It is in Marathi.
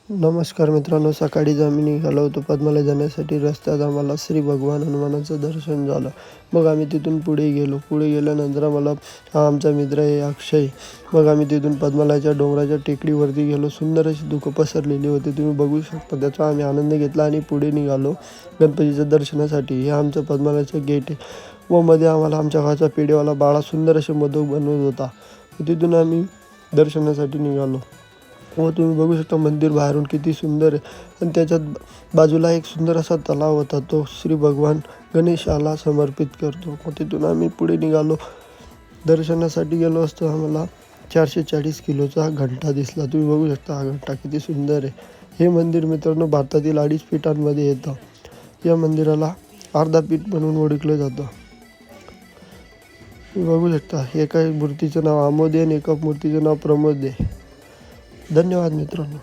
नमस्कार मित्रांनो, सकाळीच आम्ही निघालो होतो पद्मालय जाण्यासाठी. रस्त्यात आम्हाला श्री भगवान हनुमानाचं दर्शन झालं. मग आम्ही तिथून पुढे गेल्यानंतर आम्हाला हा आमचा मित्र आहे अक्षय. मग आम्ही तिथून पद्मालयाच्या डोंगराच्या टेकडीवरती गेलो. सुंदर अशी धुकं पसरलेली होती, तुम्ही बघू शकता. त्याचा आम्ही आनंद घेतला आणि पुढे निघालो गणपतीच्या दर्शनासाठी. हे आमचं पद्मालयाचं गेट आहे व मध्ये आम्हाला आमच्या गावचा पेढेवाला बाळा सुंदर असे मोदक बनवत होता. तिथून आम्ही दर्शनासाठी निघालो व तुम्ही बघू शकता मंदिर बाहेरून किती सुंदर आहे. आणि त्याच्यात बाजूला एक सुंदर असा तलाव होता, तो श्री भगवान गणेशाला समर्पित करतो. व तिथून आम्ही पुढे निघालो. दर्शनासाठी गेलो असतो आम्हाला 440 किलोचा घंटा दिसला. तुम्ही बघू शकता हा घंटा किती सुंदर आहे. हे मंदिर मित्रांनो भारतातील 2.5 पीठांमध्ये येतं. या मंदिराला अर्धा पीठ म्हणून ओळखलं जातं. तुम्ही बघू शकता एका मूर्तीचं नाव आमोद आहे आणि एका मूर्तीचं नाव प्रमोद आहे. धन्यवाद मित्रांनो.